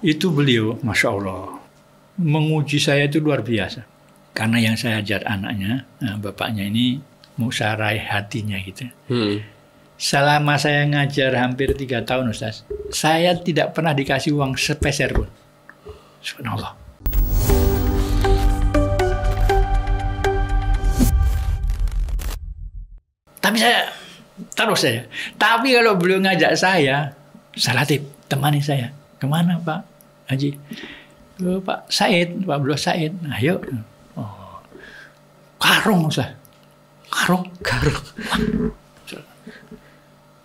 Itu beliau, Masya Allah, menguji saya itu luar biasa. Karena yang saya ajar anaknya, bapaknya ini mau saya raih hatinya gitu. Selama saya ngajar hampir 3 tahun Ustaz, saya tidak pernah dikasih uang sepeser pun. Subhanallah. Tapi kalau beliau ngajak saya Latif, temani saya. Kemana Pak Haji? Pak Said, Pak Abdullah Said. Nah, yuk. Oh. Karung Ustaz. Karung.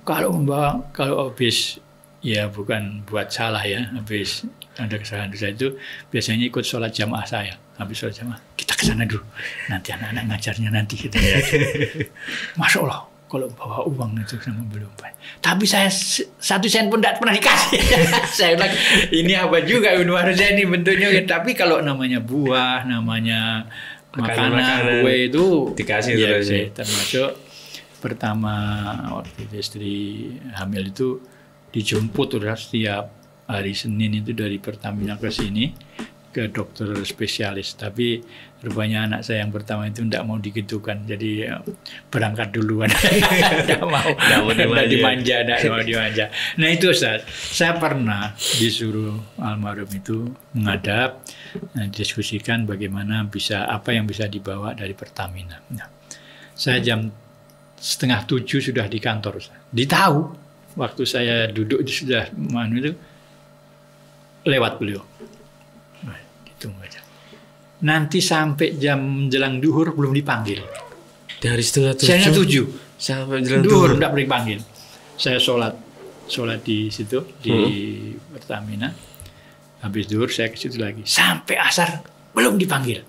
Kalau habis, ya bukan buat salah ya, habis ada kesalahan dosa itu biasanya ikut sholat jamaah saya. Habis sholat jamaah, kita ke sana dulu. Nanti anak-anak ngajarnya nanti gitu. Masya Allah, kalau bawa uang itu sama belum Pak. Tapi saya 1 sen pun tidak pernah dikasih. Saya bilang, ini apa juga harusnya ini bentuknya. Tapi kalau namanya buah, namanya makanan, kue itu dikasih ya, terus. Termasuk pertama waktu istri hamil itu dijemput udah setiap hari Senin itu dari Pertamina ke sini ke dokter spesialis. Tapi rupanya anak saya yang pertama itu tidak mau digitukan, jadi berangkat duluan. Tidak mau dimanja. Nah itu Ustaz, saya pernah disuruh almarhum itu menghadap, diskusikan bagaimana apa yang bisa dibawa dari Pertamina. Nah, saya jam 6:30 sudah di kantor Ustaz. Ditahu waktu saya duduk sudah itu lewat beliau. Gitu aja. Nanti sampai jam menjelang duhur belum dipanggil. Dari 6:30 sampai menjelang duhur tidak boleh dipanggil. Saya sholat di situ di Pertamina. Habis duhur saya ke situ lagi. Sampai asar belum dipanggil.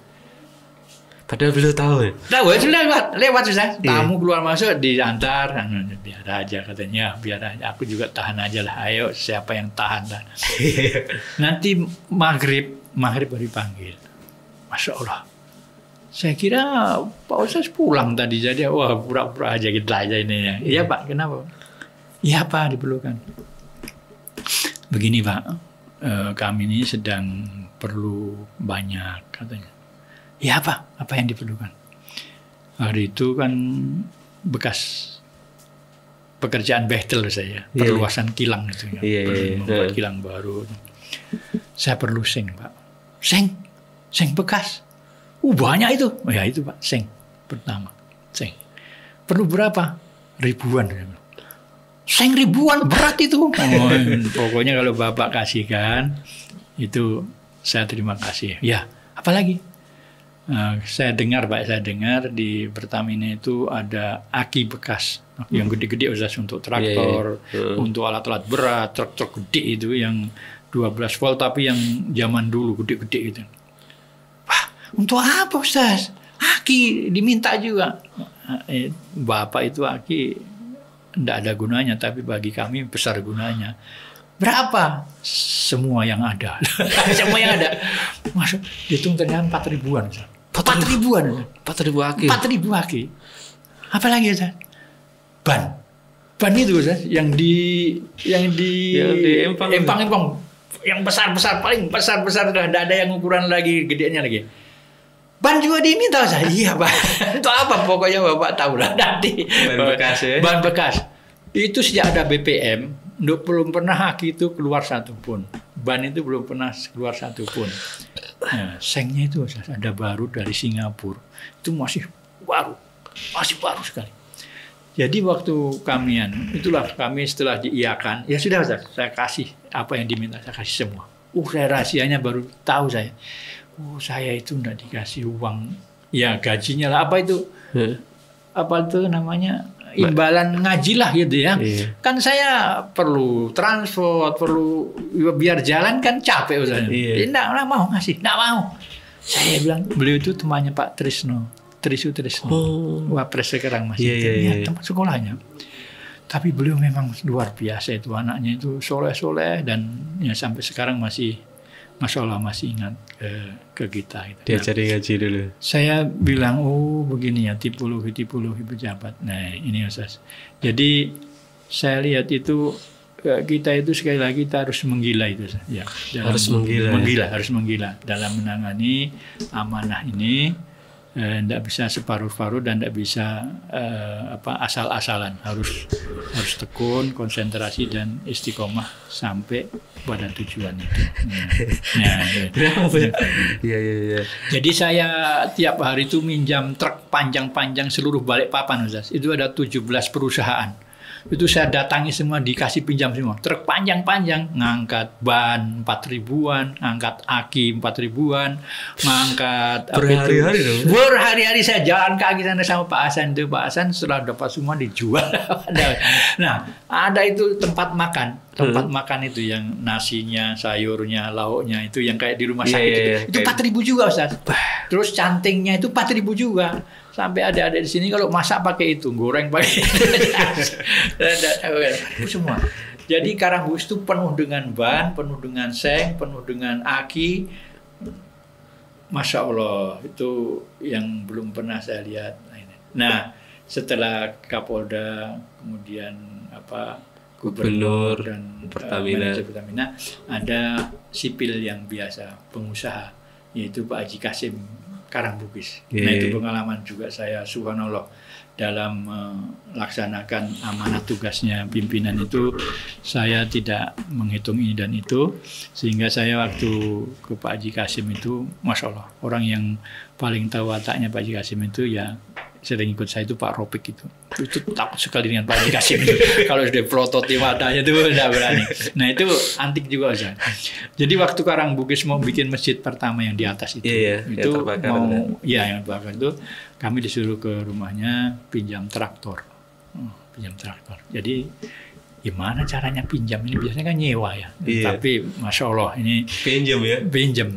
Padahal beliau tahu ya? Tahu ya, sudah lewat susah. Tamu keluar masuk diantar, biar aja katanya, biar aja. Aku juga tahan aja lah. Ayo siapa yang tahan lah. Nanti maghrib baru dipanggil. Masya Allah. Saya kira Pak Ustaz pulang tadi jadi wah pura-pura aja gitu aja ini ya. Iya Pak, kenapa? Iya Pak diperlukan. Begini Pak, kami ini sedang perlu banyak katanya. Ya apa yang diperlukan? Hari itu kan bekas pekerjaan Bechtel saya, perluasan kilang itu ya, membuat kilang baru. Saya perlu seng Pak, seng bekas. Banyak itu, ya itu Pak, seng pertama, seng. Perlu berapa? Ribuan. Seng ribuan berat itu. Pokoknya kalau Bapak kasihkan itu saya terima kasih. Ya, apalagi? Saya dengar di Pertamina itu ada aki bekas yang gede-gede untuk traktor, untuk alat-alat berat, truk gede itu yang 12 volt tapi yang zaman dulu gede-gede gitu. Wah, untuk apa Ustaz? Aki diminta juga. Bapak itu aki tidak ada gunanya, tapi bagi kami besar gunanya. Berapa? Semua yang ada. Semua yang ada. Masuk, hitung ternyata 4 ribuan. 4 ribuan. 4.000 aki. 4.000 aki. Apalagi Ustaz? Ban itu Ustaz, yang di Empang. Yang besar-besar, paling besar-besar sudah tidak ada yang ukuran lagi, gedenya lagi. Ban juga diminta Ustaz. Iya Pak. Untuk apa? Pokoknya Bapak tahu lah nanti. Ban bekas ya. Ban bekas. Itu sejak ada BPM, belum pernah aki itu keluar satu pun. Ban itu belum pernah keluar satu pun. Nah, sengnya itu ada baru dari Singapura. Itu masih baru sekali. Jadi waktu itulah kami setelah diiyakan, ya sudah saya kasih apa yang diminta, saya kasih semua. Saya rahasianya baru tahu saya. Saya itu enggak dikasih uang. Ya gajinya lah, apa itu namanya? Imbalan ngaji lah gitu ya. Kan saya perlu transport, perlu biar jalan kan capek Ustaz. Enggak mau ngasih, enggak mau. Saya bilang beliau itu temannya Pak Trisu Trisno. Wapres sekarang masih tempat sekolahnya. Tapi beliau memang luar biasa itu, anaknya itu soleh dan ya sampai sekarang masih Masya Allah masih ingat ke kita. Gitu. Diajari ngaji dulu. Saya bilang, begini ya, tipologi pejabat. Nah ini Ustaz. Jadi saya lihat itu kita itu sekali lagi kita harus menggila itu ya. Harus menggila. Harus menggila dalam menangani amanah ini. Tidak bisa separuh-paruh dan tidak bisa asal-asalan. Harus tekun, konsentrasi dan istiqomah sampai pada tujuan itu. Iya. Jadi saya tiap hari itu minjam truk panjang-panjang seluruh Balikpapan, Ustaz. Itu ada 17 perusahaan. Itu saya datangi semua, dikasih pinjam semua. Truk panjang-panjang, ngangkat ban 4.000-an, ngangkat aki 4.000-an, ngangkat berhari-hari dong. Berhari-hari saya jalan kaki sana sama Pak Hasan itu. Pak Hasan setelah dapat semua dijual. Nah, ada itu tempat makan. Tempat makan itu yang nasinya, sayurnya, lauknya itu yang kayak di rumah sakit. Itu 4.000 juga, Ustaz. Terus cantingnya itu 4.000 juga. Sampai ada di sini kalau masak pakai itu, goreng pakai itu semua. Jadi Karangbugis itu penuh dengan ban, penuh dengan seng, penuh dengan aki. Masya Allah, itu yang belum pernah saya lihat. Nah, setelah Kapolda, kemudian Gubernur dan manajer Pertamina, ada sipil yang biasa, pengusaha, yaitu Pak Haji Kasim Karangbugis. Nah, itu pengalaman juga saya, subhanallah, dalam melaksanakan amanah tugasnya pimpinan itu saya tidak menghitung ini dan itu, sehingga saya waktu ke Pak Haji Kasim itu, Masya Allah, orang yang paling tahu wataknya Pak Haji Kasim itu ya sering ikut saya itu Pak Ropik itu takut sekali dengan Pak Haji Kasim itu. Kalau sudah prototip wadahnya itu tidak berani. Nah, itu antik juga, Ustaz. Jadi waktu Karangbugis mau bikin masjid pertama yang di atas itu, itu yang terbakar itu, kami disuruh ke rumahnya pinjam traktor. Jadi gimana caranya pinjam ini, biasanya kan nyewa ya. Tapi Masya Allah ini pinjam.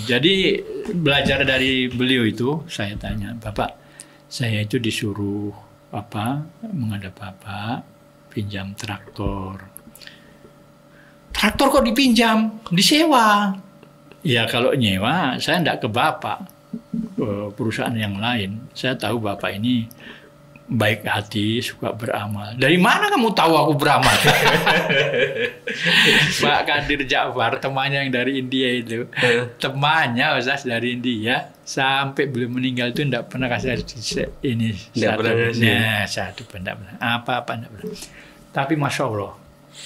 Jadi belajar dari beliau itu, saya tanya, Bapak, saya itu disuruh menghadap Bapak pinjam traktor. Traktor kok dipinjam, disewa? Ya kalau nyewa saya tidak ke Bapak, ke perusahaan yang lain. Saya tahu Bapak ini baik hati, suka beramal. Dari mana kamu tahu aku beramal? Pak Kadir Ja'far, temannya yang dari India itu, temannya Ustaz dari India, sampai belum meninggal itu tidak pernah kasih ini satu tidak pernah, apa-apa tidak pernah. Tapi Masya Allah,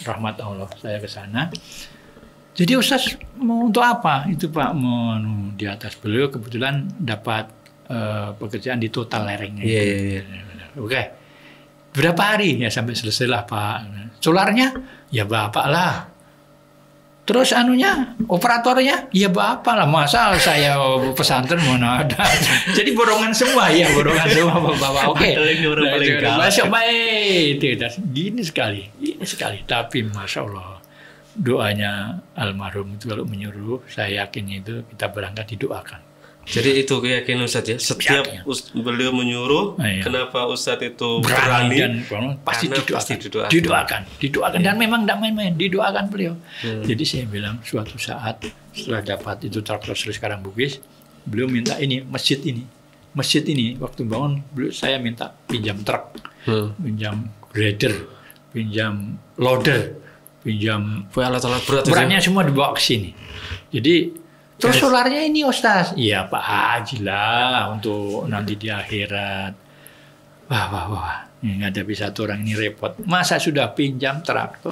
rahmat Allah, saya ke sana. Jadi Ustaz mau untuk apa? Itu Pak, mau di atas beliau kebetulan dapat pekerjaan di Total lerengnya. Oke. Berapa hari? Ya sampai selesai lah Pak. Solarnya? Ya Bapak lah. Terus operatornya? Ya Bapak lah. Masa saya pesantren mana ada. Jadi borongan semua Bapak. Oke. Masuk baik. Gini sekali. Tapi Masya Allah, doanya almarhum itu kalau menyuruh, saya yakin itu kita berangkat didoakan. Jadi itu keyakinan Ustadz ya. Setiap beliau menyuruh, kenapa Ustadz itu berani dan pasti didoakan. Dan memang tidak main-main, didoakan beliau. Jadi saya bilang suatu saat setelah dapat itu traktor Karangbugis, beliau minta masjid ini waktu bangun saya minta pinjam truk, pinjam grader, pinjam loader, pinjam alat-alat beratnya semua dibawa ke sini. Jadi terus solarnya ini Ustaz, iya Pak Haji lah untuk nanti di akhirat. Wah, nggak ada satu orang ini repot. Masa sudah pinjam traktor,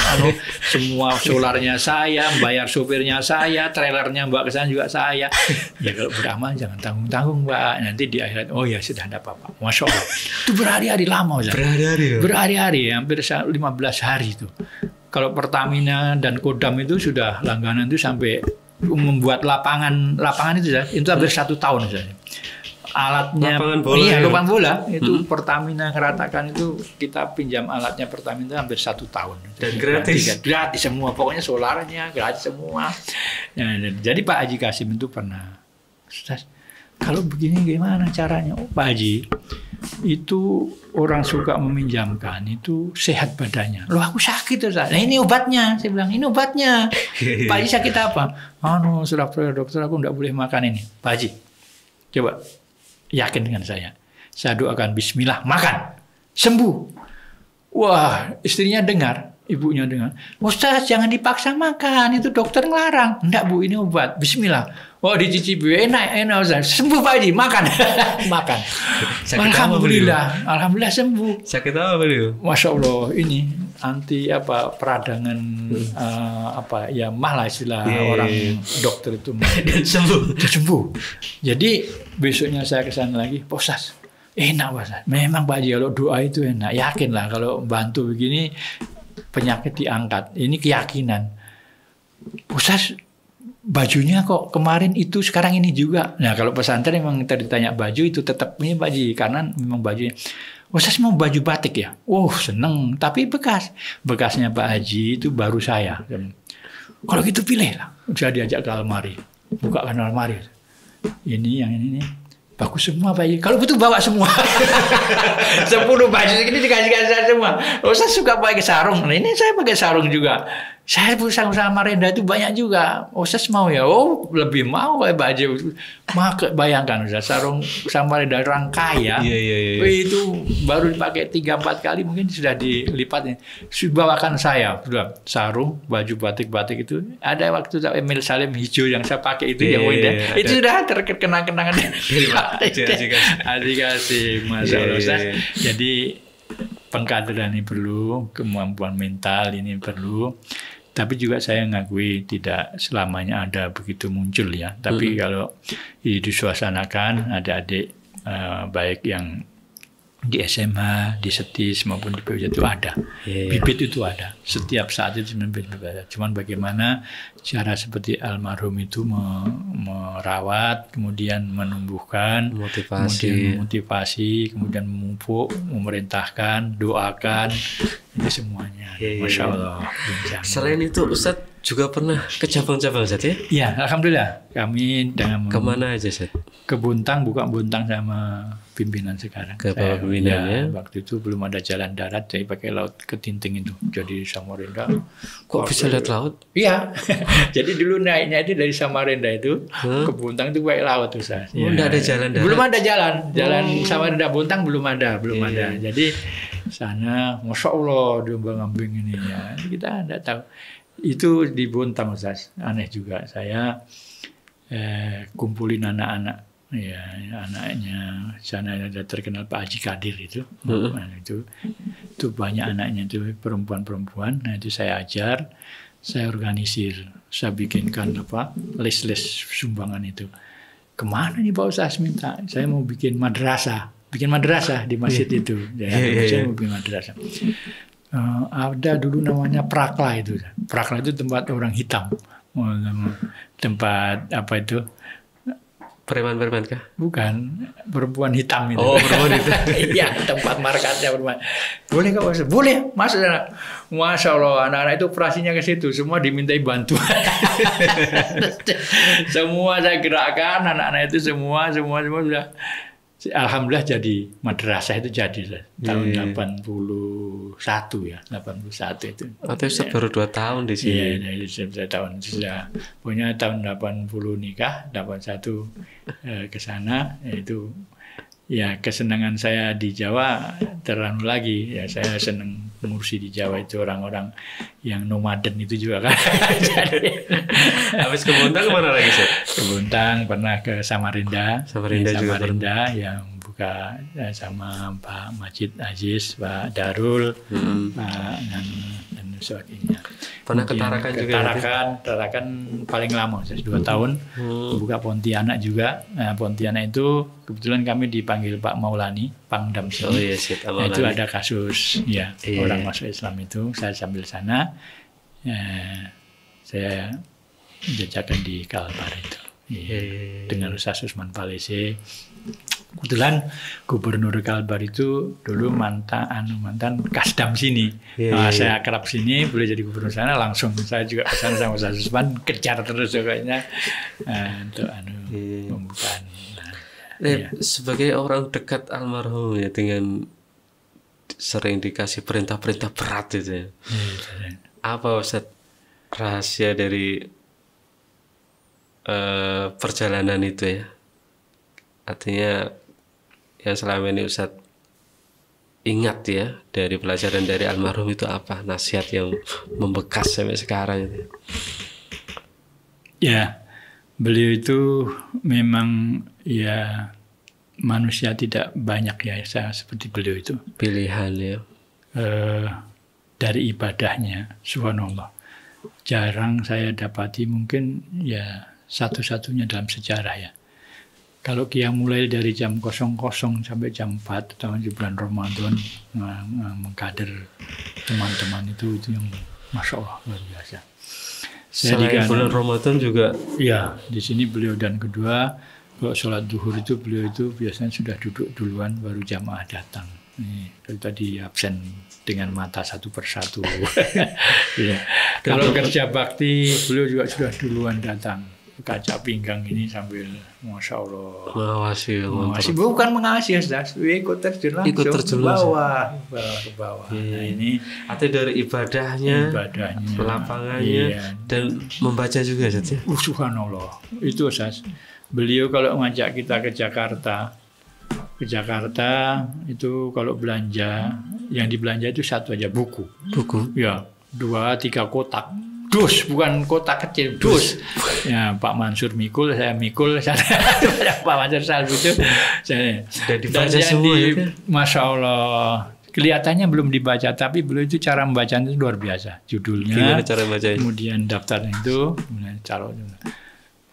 semua solarnya saya, bayar sopirnya saya, trailernya bawa ke sana juga saya. Ya kalau beramal jangan tanggung-tanggung Pak, nanti di akhirat. Oh ya sudah, tidak apa-apa. Masya Allah. Itu berhari-hari lama Ustaz. Berhari-hari, hampir 15 hari itu. Kalau Pertamina dan Kodam itu sudah langganan itu sampai membuat lapangan itu hampir 1 tahun saja. Alatnya lapangan bola itu Pertamina ngeratakan itu, kita pinjam alatnya Pertamina hampir 1 tahun. Dan gratis semua, pokoknya solarnya gratis semua. Jadi Pak Haji Kasim itu pernah, Ustaz, kalau begini gimana caranya? Pak Haji, itu orang suka meminjamkan itu sehat badannya. Loh aku sakit Ustaz. Nah ini obatnya. Saya bilang ini obatnya. Pak Haji sakit apa? Sudah dokter aku tidak boleh makan ini. Pak Haji, coba yakin dengan saya. Saya doakan bismillah, makan. Sembuh. Wah, istrinya dengar. Ibunya dengan, Ustaz jangan dipaksa makan, itu dokter ngelarang. Enggak Bu, ini obat. Bismillah. Oh dicicipi, enak Ustaz. Sembuh Pak Haji, makan. Makan. Alhamdulillah sembuh. Sakit apa beliau? Masya Allah, ini anti peradangan mah lah istilah orang dokter itu. Dan sembuh. Jadi besoknya saya ke sana lagi, Pak Ustaz. Enak Pak Ustaz. Memang Pak Haji kalau doa itu enak. Yakin lah kalau bantu begini penyakit diangkat. Ini keyakinan. Ustaz, bajunya kok kemarin itu sekarang ini juga. Nah kalau pesantren memang tadi ditanya baju itu tetap ini Pak Haji karena memang bajunya. Ustaz mau baju batik ya? Seneng. Tapi bekasnya Pak Haji itu baru saya. Kalau gitu pilih lah. Saya diajak ke almari. Bukakan almari. Ini yang ini nih. Bagus semua Pak Haji. Kalau betul bawa semua. 10 baju ini dikasih saya semua. Ustaz suka pakai sarung. Nah, ini saya pakai sarung juga. Saya sama Renda itu banyak juga. Ustaz mau ya? Lebih mau Pak Haji. Bayangkan Ustaz, sarung sama Renda orang kaya. Iya. Itu baru dipakai 3-4 kali mungkin sudah dilipatnya. Sudah bawakan saya. Sudah sarung, baju batik-batik itu. Ada waktu Emil Salim hijau yang saya pakai itu yang Renda. Itu sudah terkenang-kenangan. Adik-adik, Masya Allah Ustaz. Jadi pengkaderan ini perlu, kemampuan mental ini perlu. Tapi juga saya ngakui tidak selamanya ada begitu muncul ya. Tapi kalau disuasanakan adik-adik baik yang di SMA, di SETIS maupun di PUJ itu ada. Bibit itu ada. Setiap saat itu bibit ada. Cuman bagaimana cara seperti almarhum itu merawat, kemudian menumbuhkan, kemudian motivasi, kemudian memupuk, memerintahkan, doakan, itu semuanya. Masya Allah. Selain itu Ustadz juga pernah ke cabang-cabang Ustadz ya? Iya, alhamdulillah. Kami dengan kemana aja Ustadz? Ke Buntang, buka Buntang sama pimpinan sekarang. Ke pimpinannya? Waktu itu belum ada jalan darat, jadi pakai laut ke Tinting itu. Jadi Samarinda. Kok bisa lihat laut? Iya. Jadi dulu naiknya itu dari Samarinda itu ke Buntang itu pakai laut Ustaz. Enggak ada jalan darat? Belum ada jalan. Jalan Samarinda Buntang belum ada. Jadi sana, Masya Allah, diambang-ambing ini ya. Kita tidak tahu. Itu di Buntang Ustaz. Aneh juga. Saya kumpulin anak-anak. Ya, anaknya sana ada terkenal Pak Haji Kadir itu. Nah, itu banyak anaknya itu perempuan-perempuan. Nah, itu saya ajar, saya organisir, saya bikinkan list-list sumbangan itu. Kemana nih Pak Ustaz minta? Saya mau bikin madrasah di masjid itu. Saya mau bikin madrasah. Ada dulu namanya Prakla itu. Prakla itu tempat orang hitam. Tempat apa itu? Preman kah? Bukan, perempuan hitam itu. Oh, perempuan hitam. Iya, tempat markatnya perempuan. Boleh nggak Mas? Boleh, masuk sana. Masya Allah, anak-anak itu operasinya ke situ, semua dimintai bantuan. Semua saya gerakkan, anak-anak itu semua sudah. Alhamdulillah jadi madrasah itu jadi tahun 81 ya, 81 itu. Atau baru 2 tahun di sini. Iya, dari tahun sudah punya tahun 80 nikah, 81 ke sana, itu ya kesenangan saya di Jawa terlalu lagi. Ya saya senang mengurusi di Jawa itu orang-orang yang nomaden itu juga kan. Habis ke Buntang kemana lagi sih? Ke Buntang pernah ke Samarinda juga yang buka sama Pak Majid Aziz, Pak Darul, Pak dan sebagainya. Pernah ke Tarakan juga? Tarakan paling lama 2 tahun. Buka Pontianak juga. Nah, Pontianak itu kebetulan kami dipanggil Pak Maulani, Pangdam sini. Oh iya, nah, itu ada kasus orang masuk Islam itu. Saya sambil sana, saya jajakan di Kalbar itu. Dengan Ustaz Usman Palese. Kebetulan Gubernur Kalbar itu dulu mantan Kasdam sini. Saya akrab sini, boleh jadi gubernur sana, langsung saya juga ke sana sama Ustaz Usman, kejar terus pokoknya untuk pembukaan. Sebagai orang dekat almarhum ya, dengan sering dikasih perintah-perintah berat itu ya. Apa Ustaz rahasia dari perjalanan itu ya? Artinya yang selama ini Ustadz ingat ya dari pelajaran dari almarhum itu apa? Nasihat yang membekas sampai sekarang itu. Ya, beliau itu memang ya manusia tidak banyak ya seperti beliau itu. Pilihan ya. Dari ibadahnya, subhanallah. Jarang saya dapati, mungkin ya satu-satunya dalam sejarah ya. Kalau Qiyam mulai dari jam 00 sampai jam 4 tahun di bulan Ramadan mengkader teman-teman itu yang Masya Allah luar biasa. Selain bulan Ramadan juga? Ya, di sini beliau dan kedua, kalau sholat duhur itu beliau itu biasanya sudah duduk duluan baru jamaah datang. Ini tadi absen dengan mata satu persatu. Ya. Kalau kerja bakti beliau juga sudah duluan datang. Kaca pinggang ini sambil Masya Allah mengawasi, bukan mengawasi ikut terjun langsung ke bawah. Nah, ini atau dari ibadahnya lapangannya dan membaca juga saja. Subhanallah itu beliau kalau ngajak kita ke Jakarta itu kalau belanja yang dibelanja itu satu aja buku ya 2-3 kotak. Dus, bukan kotak kecil, dus. Ya, Pak Mansur mikul, saya mikul, Pak Mansur Salbu itu. Sudah dibaca semua ya? Masya Allah. Kelihatannya belum dibaca, tapi beliau itu cara membacanya itu luar biasa. Judulnya, gimana cara bacanya? Kemudian daftarnya itu, kemudian calonnya.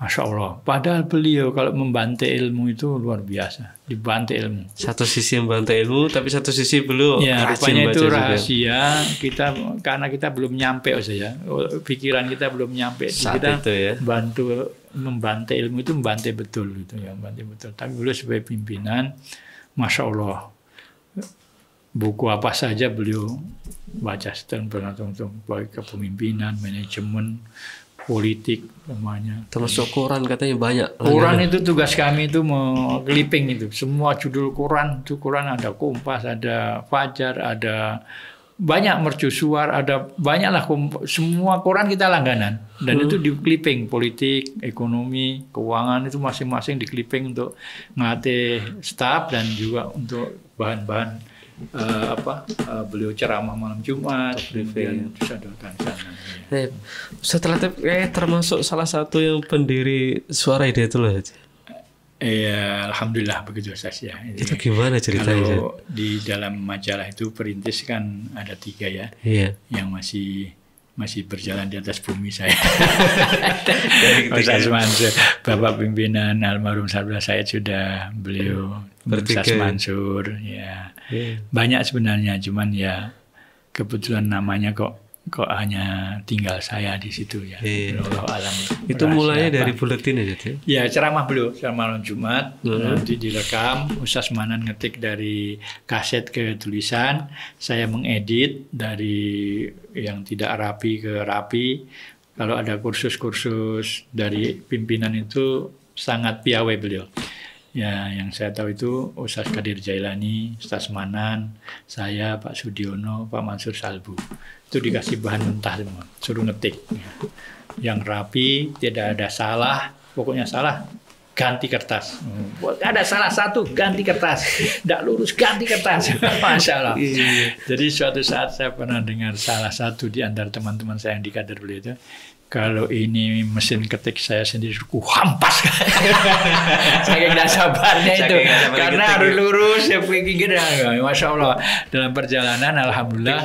Masya Allah. Padahal beliau kalau membantai ilmu itu luar biasa. Dibantai ilmu. Satu sisi membantai ilmu, tapi satu sisi belum. Ya, rupanya itu rahasia kita karena kita belum nyampe saja. Pikiran kita belum nyampe. Saat kita itu ya. bantu membantai ilmu itu membantai betul gitu ya, membantai betul. Tapi beliau sebagai pimpinan, Masya Allah. Buku apa saja beliau baca setahun berlangsung, baik kepemimpinan, manajemen, politik semuanya. Termasuk Quran katanya banyak. Quran itu tugas kami itu mau clipping itu. Semua judul Quran itu Quran ada Kompas, ada Fajar, ada banyak mercusuar, ada banyaklah semua Quran kita langganan dan itu di clipping politik, ekonomi, keuangan itu masing-masing di clipping untuk ngelatih staf dan juga untuk bahan-bahan beliau ceramah malam Jumat, kemudian sadarkan sana. Setelah termasuk salah satu yang pendiri Suara Hidayatullah. Iya, alhamdulillah begitu saja. Itu gimana ceritanya? Kalau di dalam majalah itu perintis kan ada 3 ya, yang masih berjalan di atas bumi saya. Ustaz Mansur, Bapak pimpinan almarhum Sabda Said sudah beliau, Ustaz Mansur, ya. Banyak sebenarnya, cuman ya kebetulan namanya kok hanya tinggal saya di situ ya. Alam. Itu mulainya dari buletin aja tuh? Ya, ceramah beliau, ceramah malam Jumat, nanti direkam, Ustaz Manan ngetik dari kaset ke tulisan, saya mengedit dari yang tidak rapi ke rapi. Kalau ada kursus-kursus dari pimpinan itu sangat piawai beliau. Ya, yang saya tahu itu Ustaz Qadir Jailani, Ustaz Manan, saya, Pak Sudiono, Pak Mansur Salbu. Itu dikasih bahan mentah semua, suruh ngetik. Yang rapi, tidak ada salah, pokoknya salah, ganti kertas. Ada salah satu, ganti kertas. Tidak lurus, ganti kertas. Masya Allah. Jadi suatu saat saya pernah dengar salah satu di antara teman-teman saya yang di kader beliau itu, kalau ini mesin ketik saya sendiri, ku hampas. Saking tidak sabarnya itu. Karena harus lurus, ya pikir, Masya Allah. Dalam perjalanan, Alhamdulillah,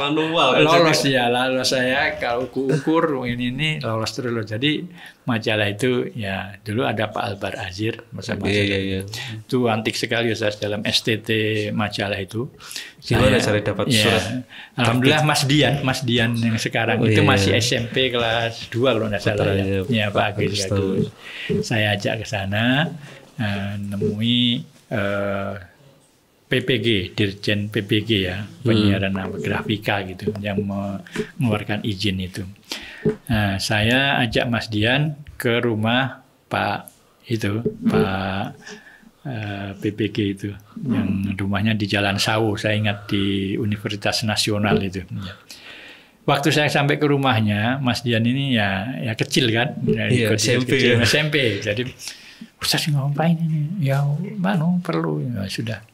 lolos ya. Lalu saya kalau ukur ini lolos terus. Jadi majalah itu, ya dulu ada Pak Albar Azir. Itu antik sekali Ustaz dalam STT majalah itu. Gimana cara dapat surat? Alhamdulillah Mas Dian yang sekarang itu masih SMP kelas 2 kalau tidak salah ya Pak Agus. Saya ajak ke sana, nemui PPG, Dirjen PPG ya, penyiaran grafika gitu, yang mengeluarkan izin itu. Saya ajak Mas Dian ke rumah Pak PPG itu, yang rumahnya di Jalan Sawu, saya ingat di Universitas Nasional itu. Waktu saya sampai ke rumahnya, Mas Dian ini ya kecil kan, SMP. Jadi Ustaz ngapain ini? Ya, perlu. Ya, sudah.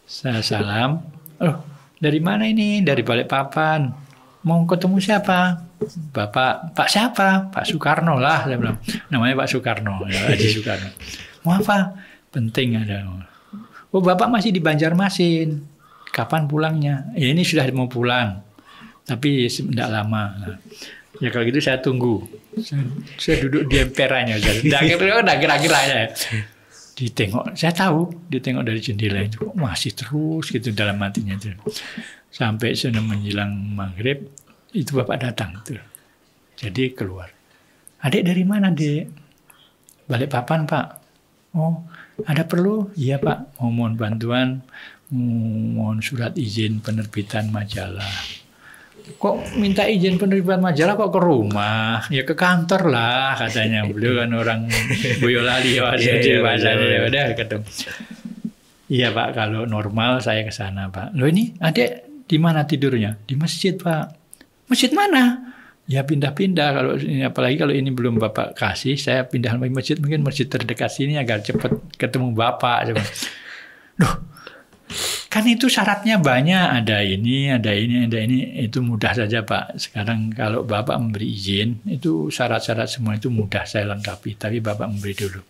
Saya salam, Oh, dari mana ini? Dari Balikpapan. Mau ketemu siapa? Pak siapa? Pak Soekarno lah, saya bilang. Namanya Pak Soekarno, ya, Haji Soekarno. Mau apa? Penting ada. Oh, Bapak masih di Banjarmasin. Kapan pulangnya? Ya, ini sudah mau pulang. Tapi tidak lama. Nah, ya kalau gitu saya tunggu. Saya duduk di emperannya. Udah kira-kira. Ditengok, saya tahu, ditengok dari jendela itu masih terus gitu dalam hatinya itu. Sampai sudah menjelang maghrib, itu Bapak datang tuh. Jadi keluar. Adik dari mana, Dek? Balikpapan, Pak. Oh, ada perlu? Iya, Pak. Mau mohon bantuan, mohon surat izin penerbitan majalah. Kok minta izin penerbitan majalah kok ke rumah? Ya ke kantor lah katanya. Beliau kan orang Boyolali bahasanya. Udah ketemu. Iya Pak, kalau normal saya ke sana Pak. Loh ini adik di mana tidurnya? Di masjid Pak. Masjid mana? Ya pindah-pindah kalau ini, apalagi kalau ini belum Bapak kasih, saya pindah ke masjid, mungkin masjid terdekat sini agar cepat ketemu Bapak. Loh, kan itu syaratnya banyak, ada ini, itu mudah saja Pak. Sekarang kalau Bapak memberi izin, itu syarat-syarat semua itu mudah saya lengkapi, tapi Bapak memberi dulu.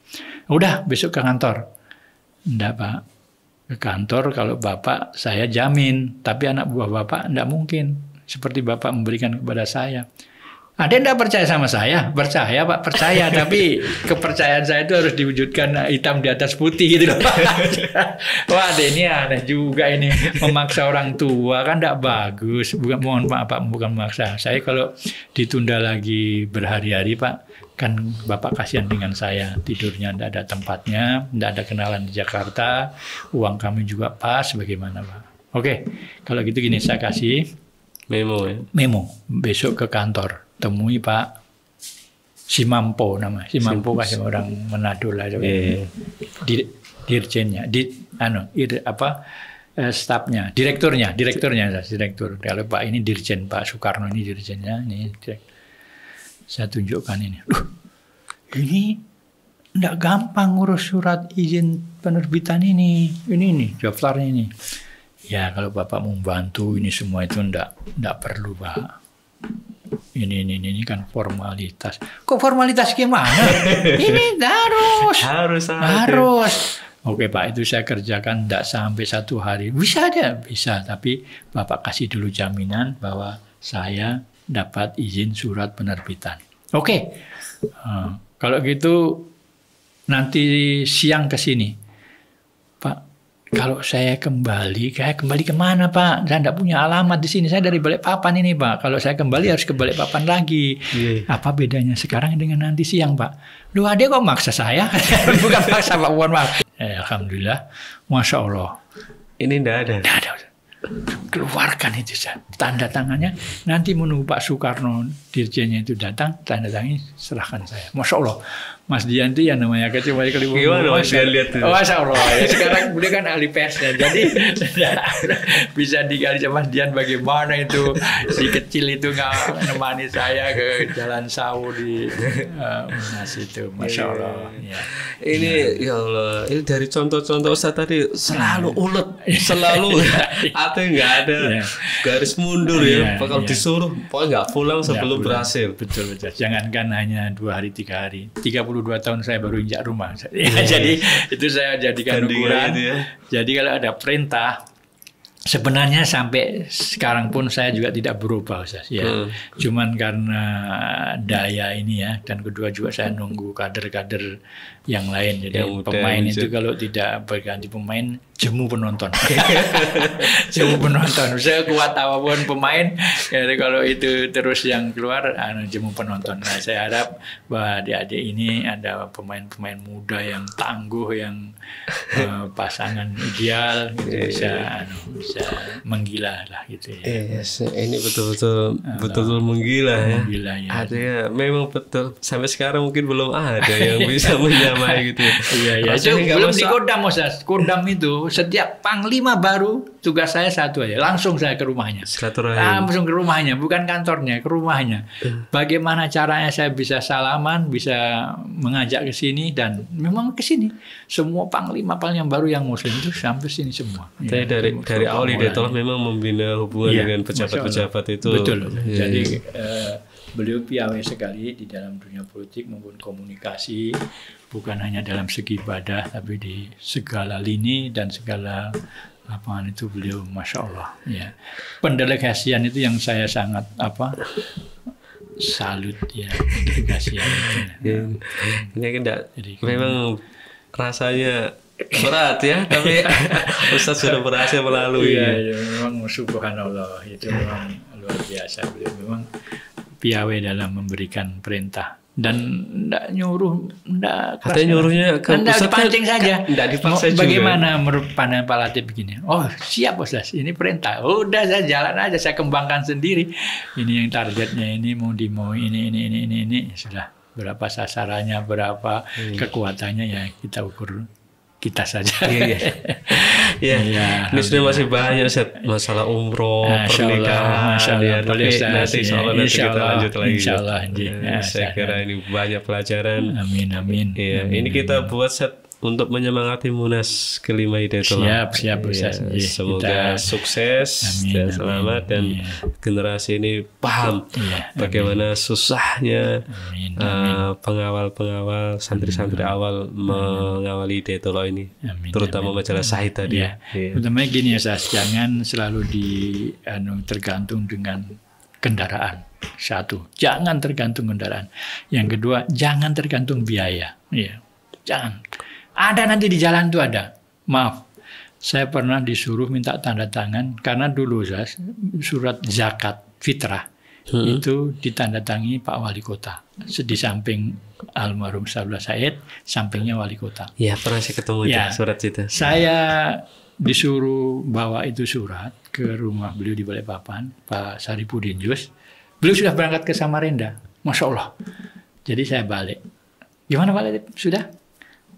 Udah, besok ke kantor. Enggak Pak, ke kantor kalau Bapak saya jamin, tapi anak buah Bapak enggak mungkin. Seperti Bapak memberikan kepada saya. Ada yang tidak percaya sama saya? Percaya Pak, percaya. Tapi kepercayaan saya itu harus diwujudkan hitam di atas putih gitu loh Pak. Wah ini aneh juga ini. Memaksa orang tua kan tidak bagus. Bukan, mohon maaf Pak, bukan memaksa. Saya kalau ditunda lagi berhari-hari Pak, kan Bapak kasihan dengan saya. Tidurnya tidak ada tempatnya, tidak ada kenalan di Jakarta. Uang kami juga pas, bagaimana Pak? Oke, kalau gitu gini saya kasih memo ya? Memo, besok ke kantor. Temui Pak Simampo nama. Simampo kasih orang Manado lah. Dirjennya, stafnya, direktur. Kalau Pak ini dirjen, Pak Soekarno ini dirjennya. Ini saya tunjukkan ini. Ini enggak gampang ngurus surat izin penerbitan ini. Ini nih daftarnya ini. Ya kalau Bapak mau bantu ini semua itu enggak perlu Pak. Ini kan formalitas. Kok formalitas gimana? Ini harus. Oke Pak, itu saya kerjakan tidak sampai 1 hari. Bisa aja, bisa. Tapi Bapak kasih dulu jaminan bahwa saya dapat izin surat penerbitan. Oke. Kalau gitu nanti siang ke sini. Pak, kalau saya kembali kemana Pak? Saya tidak punya alamat di sini. Saya dari Balikpapan ini Pak. Kalau saya kembali harus ke Balikpapan lagi. Apa bedanya sekarang dengan nanti siang Pak? Loh adik kok maksa saya? Bukan maksa Pak, mohon maaf. Alhamdulillah, Masya Allah. Ini tidak ada. Tidak ada. Keluarkan itu tanda tangannya. Nanti menunggu Pak Soekarno dirjennya itu datang, tanda tangan serahkan saya. Masya Allah. Mas Dian itu yang namanya kecuali kali gimana Mas Dian lihat tuh? Masya Allah. Ya, sekarang beliau kan ahli persnya, jadi bisa digali sama Mas Dian bagaimana itu si kecil itu nggak menemani saya ke Jalan Sawu di Unas itu. Masya Allah. Ya. Ini ya Allah. Ini dari contoh-contoh Ustaz tadi selalu ulet, selalu atau nggak ada garis mundur ya. Kalau disuruh pokoknya nggak pulang sebelum berhasil. Betul. Jangankan hanya 2 hari 3 hari. 32 tahun saya baru injak rumah. Jadi itu saya jadikan ukuran. Ya. Jadi kalau ada perintah, sebenarnya sampai sekarang pun saya juga tidak berubah Ustaz. Ya. Cuman karena daya ini ya, dan kedua juga saya nunggu kader-kader yang lain. Jadi yang pemain itu kalau tidak berganti pemain, jemu penonton. Jemu penonton. Saya kuat apapun pemain, jadi kalau itu terus yang keluar, jemu penonton. Nah, saya harap bahwa adik-adik ini ada pemain-pemain muda yang tangguh, yang pasangan ideal, gitu, bisa menggila lah gitu ya. Ini betul-betul menggila ya. Menggila ya. Artinya memang betul sampai sekarang mungkin belum ada yang bisa menyamai gitu. Iya. Itu belum di Kodam Ustaz. Kodam itu setiap panglima baru tugas saya satu aja, langsung saya ke rumahnya. Langsung ke rumahnya, bukan kantornya, ke rumahnya. Bagaimana caranya saya bisa salaman, bisa mengajak ke sini, dan memang ke sini. Semua panglima baru yang muslim itu sampai sini semua. Ya, dari awal Hidayatullah memang membina hubungan dengan pejabat-pejabat itu. Betul. Jadi beliau piawai sekali di dalam dunia politik maupun komunikasi, bukan hanya dalam segi ibadah, tapi di segala lini dan segala lapangan itu beliau Masya Allah. Ya. Pendelegasian itu yang saya sangat salut ya, delegasian itu. Ini enggak, memang rasanya berat ya, tapi Ustaz sudah berhasil melalui. Iya, memang subhanallah, itu memang luar biasa. Beliau memang piawai dalam memberikan perintah dan tidak nyuruh, katanya nyuruhnya ke Ustaz dipancing saja. Tidak dipaksa juga. Bagaimana menurut pandangan Pak Latif begini? Oh siap Ustaz, ini perintah. Udah saya jalan aja, saya kembangkan sendiri. Ini yang targetnya, ini mau ini sudah. Berapa sasarannya, berapa kekuatannya ya kita ukur kita saja. Iya. Ini sudah masih banyak masalah umroh, pernikahan. Nanti kita lanjut lagi. Insyaallah. Saya kira ini banyak pelajaran. Amin. Iya. Ini kita buat set untuk menyemangati Munas ke-5 Hidayatullah. Siap. Semoga sukses dan selamat dan generasi ini paham bagaimana susahnya pengawal santri-santri awal mengawali Hidayatullah ini, terutama majalah Sahih tadi. Terutama gini ya, jangan selalu tergantung dengan kendaraan. Satu, jangan tergantung kendaraan. Yang kedua, jangan tergantung biaya. Jangan. Ada nanti di jalan tuh ada. Maaf, saya pernah disuruh minta tanda tangan karena dulu surat zakat fitrah itu ditandatangani Pak Wali Kota. Di samping almarhum Saudara Said, sampingnya Wali Kota. Ya, pernah saya ketemu surat itu. Saya disuruh bawa itu surat ke rumah beliau di Balikpapan, Pak Saripudin Jus. Beliau sudah berangkat ke Samarinda, Masya Allah. Jadi saya balik. Gimana Pak Latif? Sudah?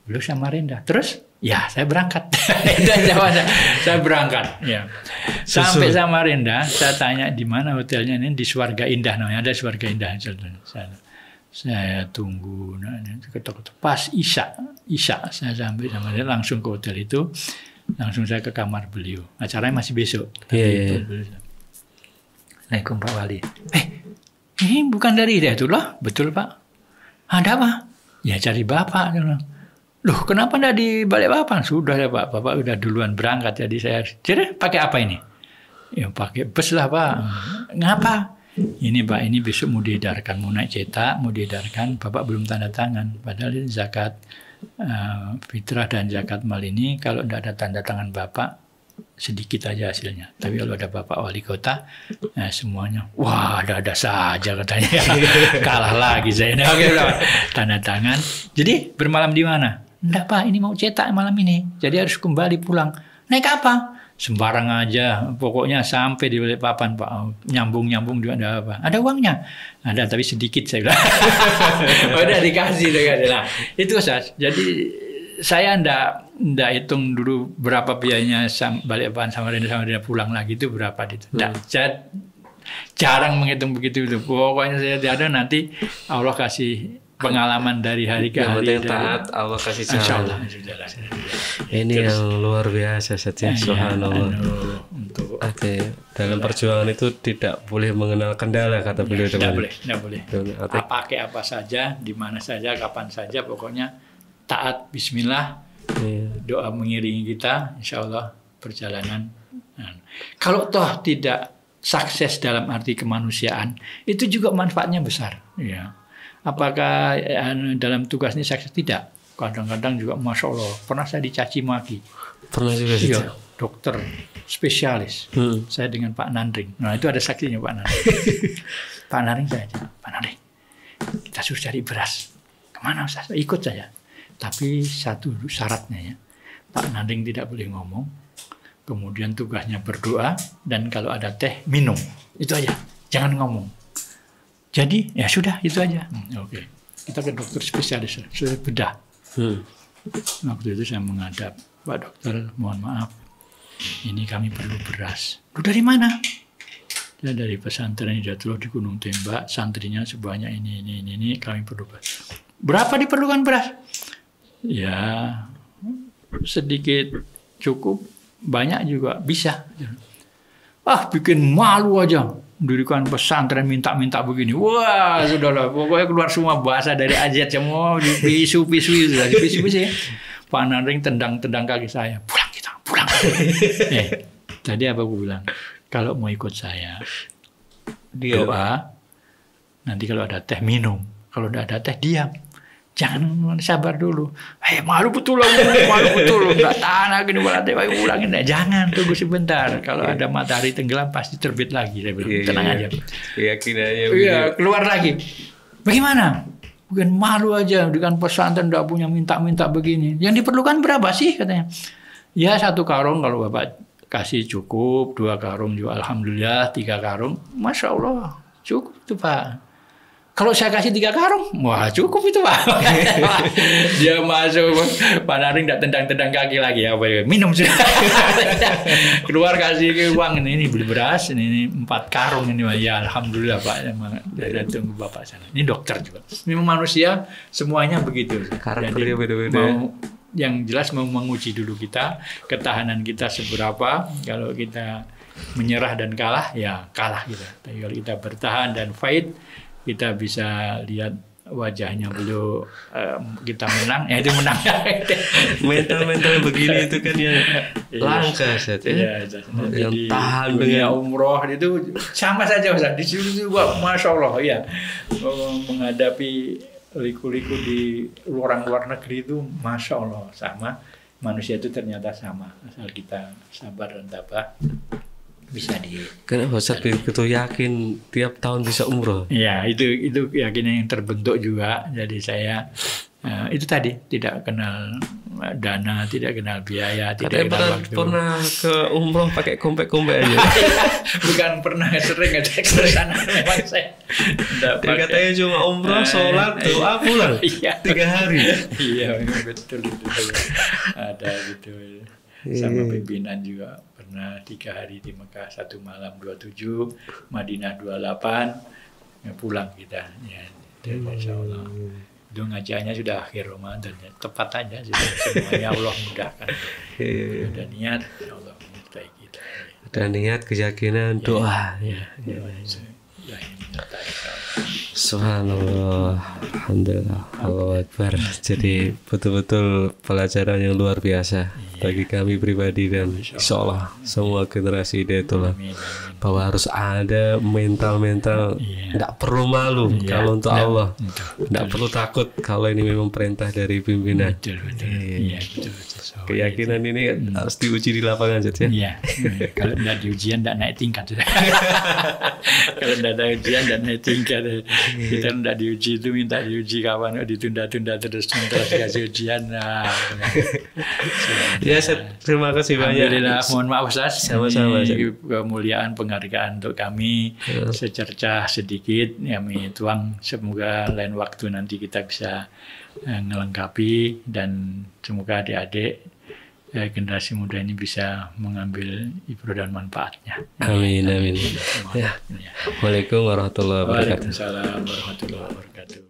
Beliau Samarinda. Terus? Ya, saya berangkat. Saya berangkat. Ya. Sampai Samarinda, saya tanya di mana hotelnya ini, di Swarga Indah namanya. Ada Swarga Indah. Saya tunggu. Pas Isya saya sampai Samarinda, langsung ke hotel itu. Langsung saya ke kamar beliau. Acaranya masih besok. Assalamualaikum Pak Wali. Ini bukan dari Hidayatullah? Betul Pak. Ada apa? Ya cari Bapak. Loh, kenapa enggak di Balikpapan? Sudah ya Pak, Bapak udah duluan berangkat. Jadi saya, pakai apa ini? Ya pakai bus lah Pak. Ngapa? Ini Pak, ini besok mau diedarkan, mau naik cetak, mau diedarkan. Bapak belum tanda tangan. Padahal ini zakat fitrah dan zakat mal ini kalau enggak ada tanda tangan Bapak, sedikit aja hasilnya. Tapi kalau ada Bapak Wali Kota, semuanya, wah ada saja katanya. Kalah lagi saya. Oke, tanda tangan. Jadi bermalam di mana? Enggak Pak, ini mau cetak malam ini. Jadi harus kembali pulang. Naik apa? Sembarang aja. Pokoknya sampai di Balikpapan Pak. Nyambung juga ada apa? Ada uangnya? Ada, tapi sedikit saya bilang. Udah dikasih. Nah, itu Ustaz. Jadi saya enggak hitung dulu berapa biayanya Balikpapan Samarinda pulang lagi itu berapa itu. Saya jarang menghitung begitu itu. Pokoknya saya ada nanti Allah kasih pengalaman dari hari ke hari. Yang taat Allah kasih jalan. Ini yang luar biasa saja. Subhanallah. Dalam perjuangan itu tidak boleh mengenal kendala kata beliau. Tidak boleh. Pakai apa saja, di mana saja, kapan saja, pokoknya taat. Bismillah. Doa mengiringi kita, insya Allah perjalanan. Kalau toh tidak sukses dalam arti kemanusiaan, itu juga manfaatnya besar. Ya. Apakah dalam tugas ini sukses? Tidak. Kadang-kadang juga Masya Allah, pernah saya dicaci maki. Pernah juga sih. Dokter spesialis. Saya dengan Pak Nandring. Nah itu ada saksinya Pak Nandring. Pak Nandring Pak Nandring, kita suruh cari beras. Kemana Ustaz? Ikut saja. Tapi satu syaratnya ya, Pak Nandring tidak boleh ngomong. Kemudian tugasnya berdoa dan kalau ada teh minum. Itu aja. Jangan ngomong. Jadi ya sudah itu aja. Oke. Kita ke dokter spesialis, sudah bedah. Waktu itu saya menghadap Pak dokter, mohon maaf, ini kami perlu beras. Lu dari mana? Ya dari pesantren Hidayatullah di Gunung Tembak, santrinya sebanyak ini, kami perlu beras. Berapa diperlukan beras? Ya sedikit cukup, banyak juga bisa. Bikin malu aja. Mendirikan pesantren minta-minta begini. Wah, sudahlah. Pokoknya keluar semua bahasa dari ayat semua. Dipisu-pisu. Ya. Pak Naring tendang-tendang kaki saya. Pulang kita, pulang. Tadi apa aku bilang? Kalau mau ikut saya, doa. Nanti kalau ada teh, minum. Kalau tidak ada teh, diam. Jangan sabar dulu. Malu betul. Nggak tahan lagi nih teh, ulangin. Jangan, tunggu sebentar. Kalau ada matahari tenggelam pasti terbit lagi. Tenang aja. Keyakinannya. Iya, keluar lagi. Bagaimana? Bukan malu aja dengan pesantren tidak punya minta-minta begini. Yang diperlukan berapa sih katanya? Ya 1 karung kalau Bapak kasih cukup, 2 karung juga alhamdulillah, 3 karung. Masya Allah, cukup itu Pak. Kalau saya kasih 3 karung, wah cukup itu Pak. Dia masuk, Pak Naring tidak tendang-tendang kaki lagi. Minum sudah. Keluar kasih uang ini beli beras, ini 4 karung ini. Ya alhamdulillah Pak. Saya tunggu Bapak sana. Ini dokter juga. Memang manusia semuanya begitu. Karakternya beda-beda. Yang jelas mau menguji dulu kita, ketahanan kita seberapa. Kalau kita menyerah dan kalah, ya kalah kita. Tapi kalau kita bertahan dan fight, kita bisa lihat wajahnya beliau, kita menang, ya itu menang. Mental begini itu kan yang langka saja. Yang tahan dengan umroh itu sama saja Ustaz. Di situ juga Masya Allah ya, menghadapi liku-liku di luar negeri itu Masya Allah sama. Manusia itu ternyata sama, asal kita sabar dan tabah. Bisa Kenapa Ustaz begitu yakin tiap tahun bisa umroh? Ya itu keyakinan yang terbentuk juga. Jadi saya itu tadi tidak kenal dana, tidak kenal biaya, tidak kenal waktu. Pernah ke umroh pakai kompek-kompek aja. Bukan pernah, sering aja ke sana. Memang saya katanya cuma umroh, sholat, doa, pulang. 3 hari. Iya betul. Ada gitu. Sama pimpinan juga pernah 3 hari di Mekah, 1 malam 27, Madinah 28, ya pulang kita. Ya, Masya Allah. Itu ngajaknya sudah akhir Ramadan, ya. Tepat aja sudah, semuanya Allah mudahkan. Ada niat, ya Allah menyertai kita. Ada niat, keyakinan, doa. Subhanallah, alhamdulillah, Allahu Akbar. Jadi betul-betul pelajaran yang luar biasa bagi kami pribadi dan insya Allah semua generasi Hidayatullah, bahwa harus ada mental tidak perlu malu kalau untuk Allah, tidak perlu takut kalau ini memang perintah dari pimpinan. Betul. Keyakinan ini harus diuji di lapangan saja. Iya. Kalau tidak di ujian tidak naik tingkat. Kalau tidak ada ujian tidak naik tingkat. Kita tidak diuji itu minta diuji kawan, ditunda-tunda terus dikasih ujian. Ya, terima kasih banyak. Alhamdulillah, mohon maaf Ustaz. Sama-sama. Kemuliaan penghargaan untuk kami secercah sedikit kami tuang. Semoga lain waktu nanti kita bisa melengkapi dan semoga adik-adik generasi muda ini bisa mengambil ibrah dan manfaatnya. Amin. Ya. Waalaikumsalam warahmatullahi wabarakatuh. Waalaikumsalam warahmatullahi wabarakatuh.